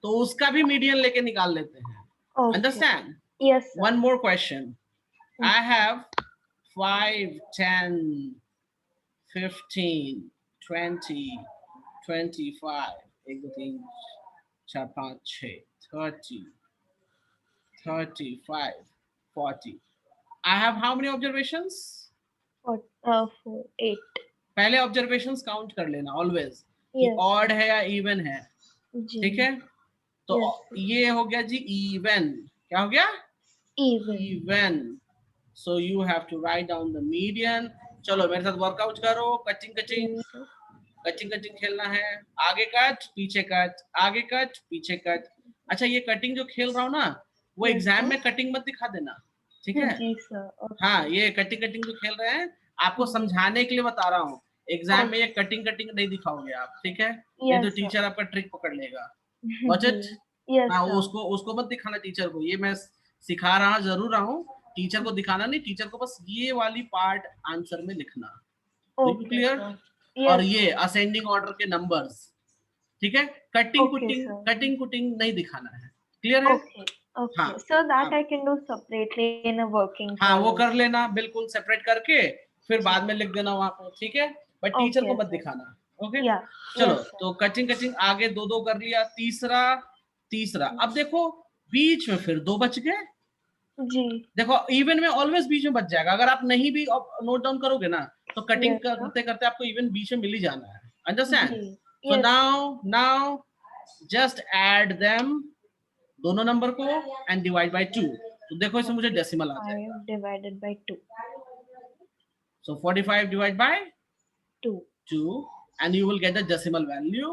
तो उसका भी median लेके निकाल लेते हैं. Okay. Understand? Yes, sir. One more question. I have 5, 10, 15, 20, 25, 1, 2, 3, 4, 5, 6, 30, 35, 40. I have how many observations? 4, 8. पहले observations count कर लेना ऑलवेज कि Yes. ऑड है या इवन है. जी. ठीक है, तो Yes. ये हो गया जी इवन. क्या हो गया? Even. Even. So you have to write down the median. चलो मेरे साथ वर्कआउट करो. कचिंग कचिंग Yes, sir. कचिंग कचिंग खेलना है. आगे कट पीछे कट, आगे कट पीछे कट. अच्छा, ये कटिंग जो खेल रहा हूँ ना, वो Yes, एग्जाम sir. में कटिंग मत दिखा देना. ठीक है? जी सर. हाँ, ये कटिंग कटिंग जो खेल रहे हैं आपको समझाने के लिए बता रहा हूँ. एग्जाम में ये कटिंग कटिंग नहीं दिखाओगे आप. ठीक है? ये तो Yes, sir. टीचर आपका ट्रिक पकड़ लेगा. Got it? Yes, हाँ, sir. उसको मत दिखाना टीचर को. ये मैं सिखा रहा जरूर रहा हूँ, टीचर को दिखाना नहीं. टीचर को बस ये वाली पार्ट आंसर में लिखना. Okay, clear? sir. और Yes, ये sir. असेंडिंग ऑर्डर के नंबर्स. ठीक है? Cutting Okay, कुटिंग sir. कटिंग कुटिंग नहीं दिखाना है. क्लियर है? Okay. Okay. हाँ. So that हाँ. I can do separately in a working हाँ, वो progress. कर लेना बिल्कुल सेपरेट करके, फिर बाद में लिख देना वहां पे. ठीक है? बट टीचर Okay, को मत sir. दिखाना. ओके? Yeah. चलो, Yes, sir. तो कचिंग कचिंग आगे दो दो कर लिया. तीसरा तीसरा. अब देखो बीच में फिर 2 बच गए. जी. देखो इवन में ऑलवेज बीच में बच जाएगा. अगर आप नहीं भी नोट डाउन करोगे ना, तो कटिंग Yes, sir. करते करते आपको इवन बीच में मिल ही जाना है. अंडरस्टैंड? जी. सो Yes. Now just add them, दोनों नंबर को, एंड डिवाइड बाय 2. तो देखो इसमें मुझे डेसिमल आ जाएगा. 5 divided by 2. So 45 divided by 2. 2 and you will get the decimal value.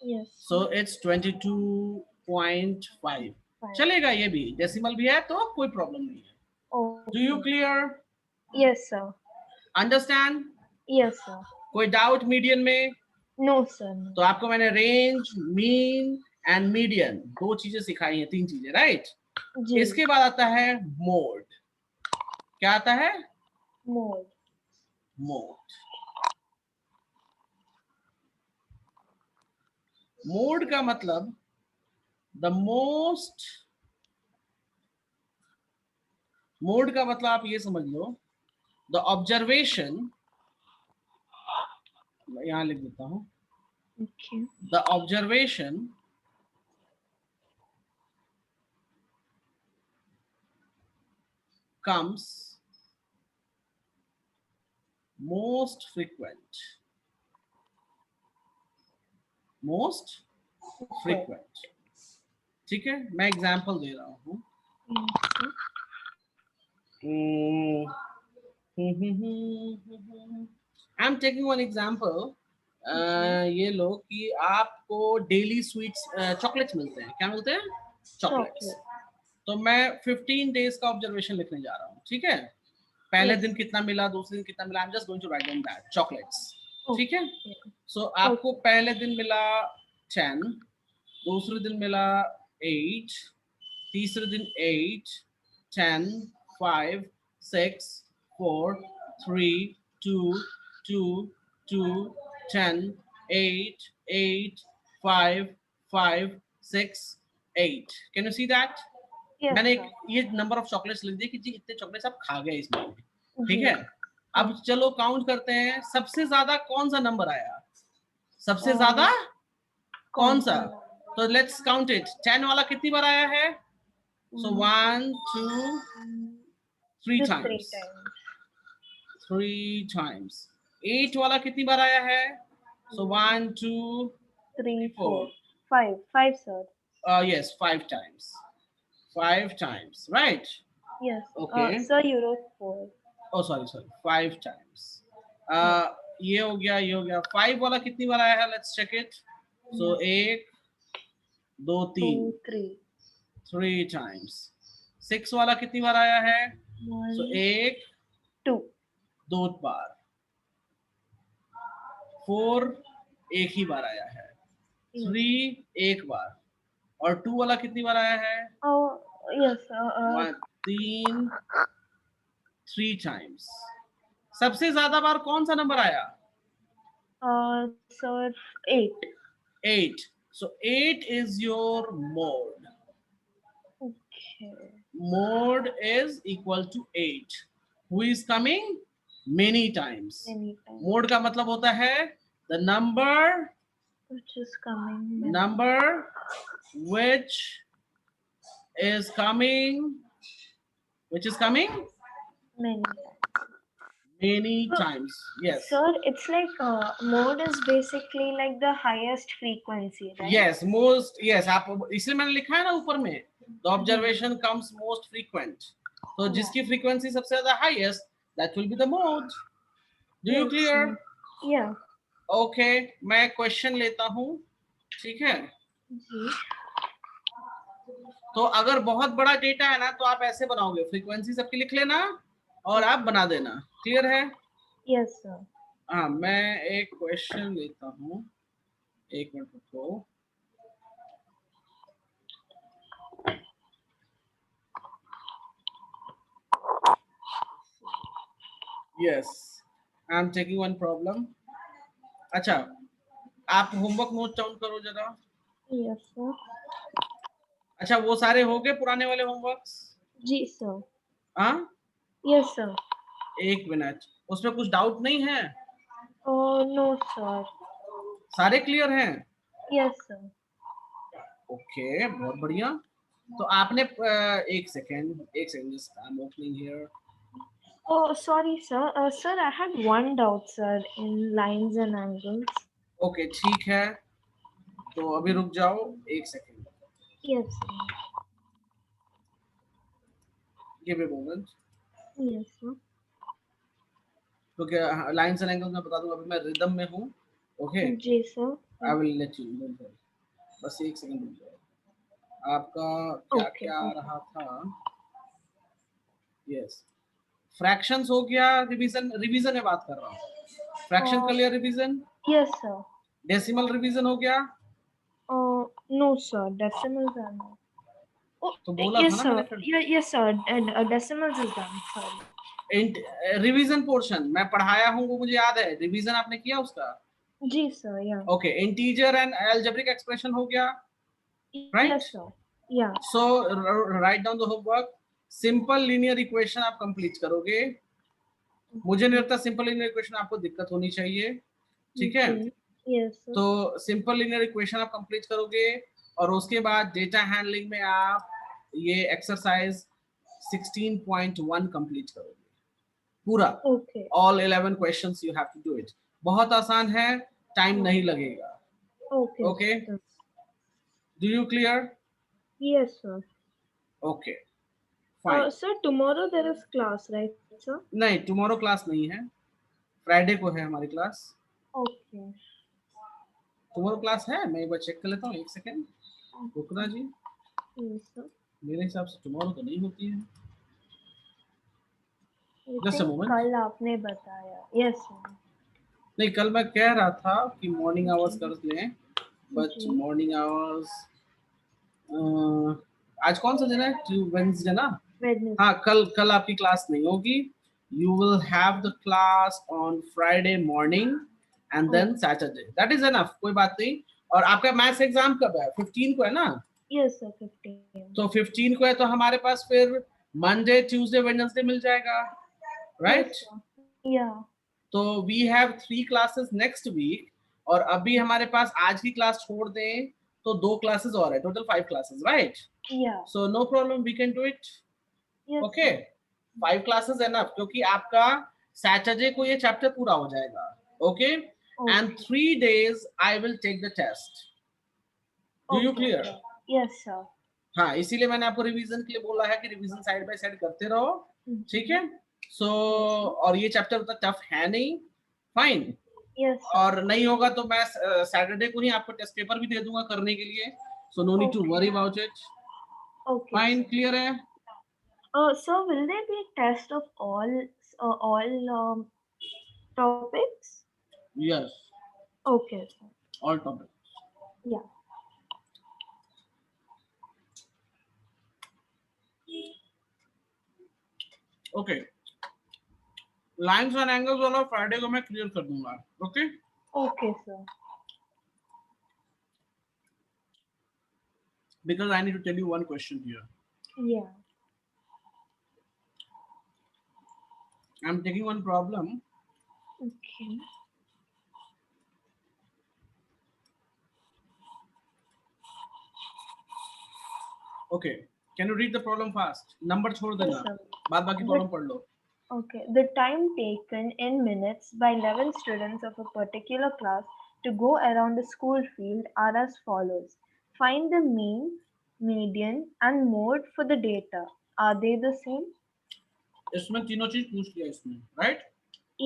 Yes. So it's 22.5. 5. चलेगा, ये भी डेसिमल भी है तो कोई प्रॉब्लम नहीं है. Okay. Do you clear? Yes, sir. Understand? Yes, sir. कोई डाउट मीडियन में? No, sir. No. तो आपको मैंने रेंज, मीन एंड मीडियन 2 चीजें सिखाई हैं, 3 चीजें, राइट? जी. इसके बाद आता है मोड. क्या आता है? Mode. मोड. मोड का मतलब द मोस्ट. मोड का मतलब आप ये समझ लो, द ऑब्जर्वेशन. यहां लिख देता हूं. Okay. The observation comes most frequent. Most frequent. ठीक है, मैं एग्जांपल दे रहा हूं. Yes, sir. I am taking one example. ये लो कि आपको डेली स्वीट्स चॉकलेट्स मिलते हैं. क्या मिलते हैं? चॉकलेट्स. तो मैं 15 डेज का ऑब्जर्वेशन लिखने जा रहा हूँ. ठीक है? पहले Yes. दिन कितना मिला, दूसरे दिन कितना मिला. I am just going to write down that chocolates. ठीक है? सो आपको पहले दिन मिला 10, दूसरे दिन मिला 8, तीसरे दिन 8, 10, 5, 6, 4, 3, 2, 2, 2, 10, 8, 8, 5, 5, 6, 8. Can you see that? Yes, मैंने sir. ये नंबर ऑफ चॉकलेट्स लिख दिए कि जी इतने चॉकलेट्स आप खा गए इसमें. ठीक जी. है? अब चलो काउंट करते हैं. सबसे ज्यादा कौन सा नंबर आया? सबसे ज्यादा कौन सा? तो लेट्स काउंट इट. 10 वाला कितनी बार आया है? सो 1, 2, 3 Just 3 times. times. 3 times. 8 वाला कितनी बार आया है? सो 1, 2, 3, 4. 4. 5. 5, sir. Yes, 5 times. 5 times, right? Yes. Okay. Sir, you wrote 4. Oh, sorry. 5 times. ये हो गया. 5 वाला कितनी बार आया है? Let's check it. So 1, 2, 3. 2, 3. 3 times. 6 वाला कितनी बार आया है? 1, So 1, 2. 2 बार. 4 एक ही बार आया है. 3 एक बार. और 2 वाला कितनी बार आया है? Oh, yes, 3 times. सबसे ज्यादा बार कौन सा नंबर आया? sir, 8. 8. So 8 is your mode. Okay. Mode is equal to 8. Who is coming? Many times. Many times. Mode का मतलब होता है the number Which is coming. which is coming Many times. many So, times. Yes. Sir, it's like mode is basically like the highest frequency, right? Yes, most, yes, आप इसलिए मैंने लिखा है ना ऊपर में the observation comes most frequent. तो जिसकी frequency सबसे ज्यादा highest, that will be the mode. Do you Yes, clear? sir. Yeah. Okay, मैं question लेता हूँ, ठीक है? जी. तो अगर बहुत बड़ा डेटा है ना तो आप ऐसे बनाओगे, फ्रीक्वेंसी सबकी लिख लेना और आप बना देना। क्लियर है? Yes, sir. हाँ, मैं एक क्वेश्चन लेता हूँ, एक मिनट रुको। Yes, I am taking one problem. अच्छा, आप होमवर्क नोट डाउन करो जरा। Yes, sir. अच्छा, वो सारे हो गए पुराने वाले होमवर्क्स? जी, sir. हाँ, Yes, sir. एक मिनट, उसमें कुछ डाउट नहीं है? Oh, no, sir. सारे क्लियर हैं? Yes, sir. ओके, बहुत बढ़िया। तो आपने एक second, just I am opening here. Oh, sorry, sir. Sir, I had one doubt, sir, in lines and angles. Okay, ठीक है, तो अभी रुक जाओ एक second. Yes, sir. Give a moment. Yes, sir. क्योंकि लाइन्स एंड एंगल्स मैं बता दूंगा, अभी मैं रिदम में हूँ। ओके, जी, sir. I will let you know. बस एक सेकंड रुक जाओ। आपका क्या Okay, क्या आ okay. रहा था? यस, फ्रैक्शंस हो गया, रिवीजन में बात कर रहा हूँ। फ्रैक्शन कर लिया revision? Yes, sir. Decimal revision हो गया? No, sir. Decimals are not. Oh, तो बोला yes, था ना sir. मैंने फिर। Yes, sir. And decimals is done. Sorry. Revision portion मैं पढ़ाया हूँ, वो मुझे याद है। रिवीजन आपने किया उसका? जी, sir. Yeah. Okay, integer and algebraic expression हो गया, right? Yes, sir. Yeah. So write down the homework. Simple linear equation आप कंप्लीट करोगे। मुझे नहीं लगता सिंपल लीनियर इक्वेशन आपको दिक्कत होनी चाहिए, ठीक है? Yes, sir. तो सिंपल लीनियर इक्वेशन आप कंप्लीट करोगे और उसके बाद डेटा हैंडलिंग में आप ये एक्सरसाइज 16.1 कंप्लीट करोगे पूरा। Okay. All 11 questions you have to do it. बहुत आसान है, टाइम नहीं लगेगा। Okay. Okay, Sir. Do you clear? Yes, sir. Okay, fine. Sir, tomorrow there is class, right, sir? नहीं, टुमारो क्लास नहीं है, फ्राइडे को है हमारी क्लास। Okay. टुमारो क्लास है, मैं एक बार चेक कर लेता हूँ, एक सेकेंड रुकना जी। Yes, sir. मेरे हिसाब से टुमारो तो नहीं होती है। I Just a think moment. कल आपने बताया। Yes, sir. नहीं, कल मैं कह रहा था कि मॉर्निंग आवर्स कर लें, बट जी। मॉर्निंग आवर्स आज कौन सा दिन है? वेडनेसडे ना? Wednesday. हाँ, कल आपकी क्लास नहीं होगी। You will have the class on Friday morning and then Saturday, that is enough, कोई बात नहीं। और आपका मैथ्स एग्जाम कब है? 15 को है ना? Yes, sir. 15. तो 15 को है, तो हमारे पास फिर मंडे, ट्यूसडे, वेडनेसडे मिल जाएगा, राइट? Yes, sir. Yeah. तो we have 3 classes next week, और अभी हमारे पास आज की क्लास छोड़ दें तो 2 क्लासेस और है, total 5 classes, right? Yeah. So no problem, we can do it. Yes. Okay, 5 classes enough, क्योंकि आपका सैटरडे को ये चैप्टर पूरा हो जाएगा। Okay, and 3 days I will take the test. Do you clear? Sir. Yes, sir. हाँ, इसीलिए मैंने आपको रिवीजन के लिए बोला है कि रिवीजन साइड बाय साइड करते रहो, ठीक है? सो और ये चैप्टर उतना टफ है नहीं, फाइन। Yes, sir. और नहीं होगा तो मैं सैटरडे को ही आपको टेस्ट पेपर भी दे दूंगा करने के लिए, so no need to worry about it. Okay. Fine, Sir. Clear है? Sir, will there be a test of all topics? Yes, Okay, sir. All topic. Yeah. Okay, lines and angles वाला Friday को मैं clear कर दूंगा. Okay, Okay, sir. because I need to tell you one question here. Yeah. I'm taking one problem. Okay. Okay, can you read the problem fast? Number छोड़ Yes, देना, sir. बाद बाकी The- problem पढ़ लो. Okay. The time taken in minutes by 11 students of a particular class to go around a school field are as follows. Find the mean, median, and mode for the data. Are they the same? इसमें तीनों चीज पूछ लिया इसमें, right?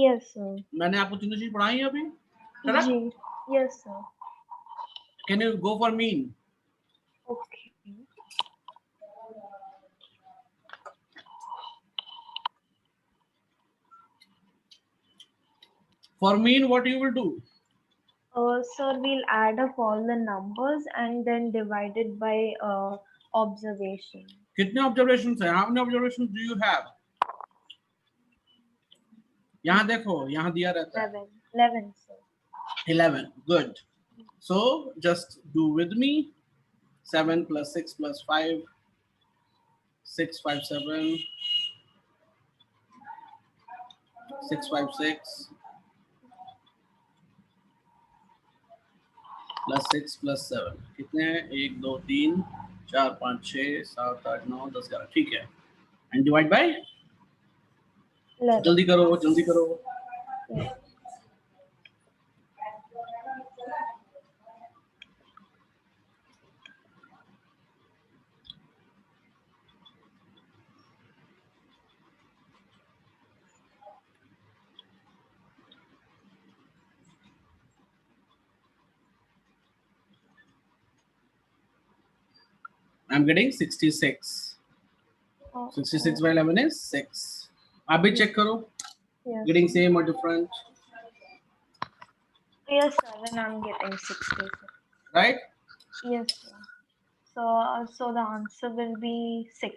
Yes, sir. मैंने आपको तीनों चीज पढ़ाई है अभी, correct? G. Yes, sir. Can you go for mean? Okay. For mean, what you will do? Sir, we'll add up all the numbers and then divide it by observation. कितने observations हैं? How many observations do you have? यहाँ देखो, यहाँ दिया रहता है 11. 11, sir. 11. Good. So just do with me. 7 plus 6 plus 5. 6 5 7. 6 5 6. Plus 6 plus 7 कितने हैं? 1 2 3 4 5 6 7 8 9 10 11. ठीक है. And divide by, 11. जल्दी करो जल्दी करो. Yeah. I'm getting 66. Oh, 66 by 11 is 6. आप भी चेक करो. yes. Getting same or different, Yes, sir. Then I'm getting 60. Sir. right? Yes, sir. So the answer will be 6.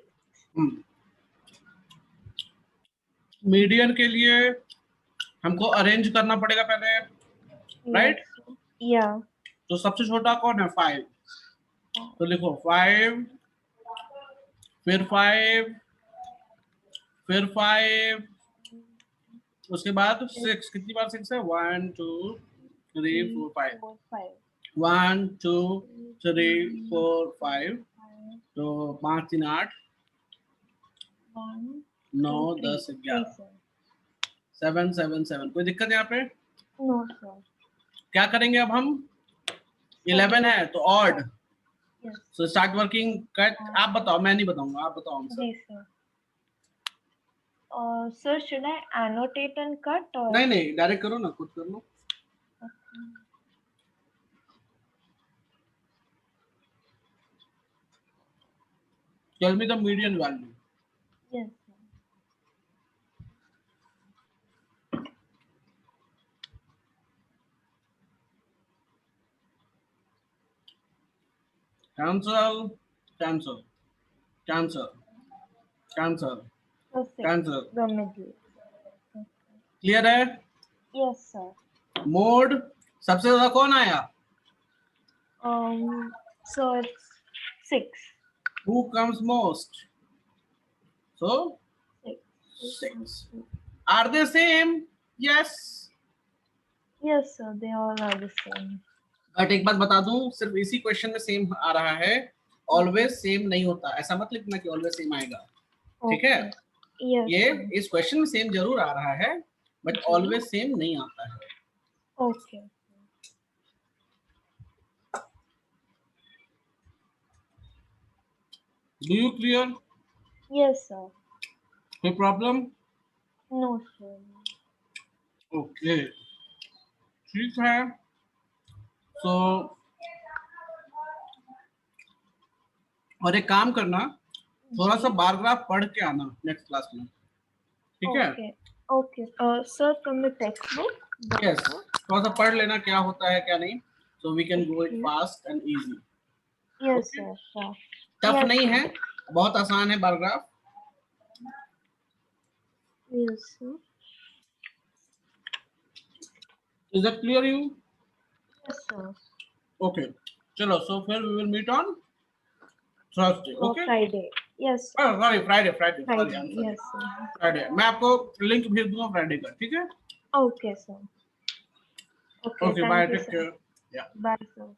Median के लिए हमको अरेंज करना पड़ेगा पहले, right? Yes, sir. Yeah. तो सबसे छोटा कौन है? 5. तो लिखो 5, फिर 5, फिर 5, उसके बाद 6. कितनी बार 6 है? 1 2 3 4 5. 4, 5. 1 2 3 4 5. तो 5 3 8 1, 9 2, 3. 10 11. 3, sir. 7 7 7. कोई दिक्कत यहाँ पे? No, sir. क्या करेंगे अब हम? 11 है तो odd. Yes. So start working cut. आप बताओ, मैं नहीं बताऊंगा, आप बताओ answer. Yes, sir. Sir, should I annotate and cut or? नहीं नहीं, डायरेक्ट करो ना, खुद कर लो. Okay. Tell me the median value. Yes, sir. Cancel cancel cancel cancel So 6. Cancel. The middle. Clear है? Yes, sir. मोड सबसे ज्यादा कौन आया? So it's 6. Who comes most? So 6. 6. Are they same? Yes. Yes, sir. They all are the same. But एक बात बता दूं, सिर्फ इसी क्वेश्चन में सेम आ रहा है. ऑलवेज सेम नहीं होता. ऐसा मत लिखना कि ऑलवेज सेम आएगा. ठीक है? Yes. ये sir. इस क्वेश्चन में सेम जरूर आ रहा है, बट ऑलवेज सेम नहीं आता है. Okay. Do you clear? Yes, sir. कोई प्रॉब्लम? No, sir. ओके, ठीक है. तो और एक काम करना, थोड़ा सा बार ग्राफ पढ़ के आना नेक्स्ट क्लास में. ठीक है? Okay. Okay. Sir, from the textbook. Yes, थोड़ा सा पढ़ लेना क्या होता है क्या नहीं, so we can go it fast and easy. Yes, sir. Sure. Tough Yes, नहीं sir. है, बहुत आसान है bar graph. Yes, sir. Is that clear you? Yes, sir. Okay. Chalo, so फिर we will meet on Thursday. Okay. Friday. Yes, sir. Oh, sorry, Friday. Sorry, Friday. I'm sorry. Yes, sir. Friday. मैं आपको link भेज दूंगा Friday का, ठीक है? Okay, sir. Okay, Okay, bye. thank you, Take sir. care. Yeah. Bye, sir.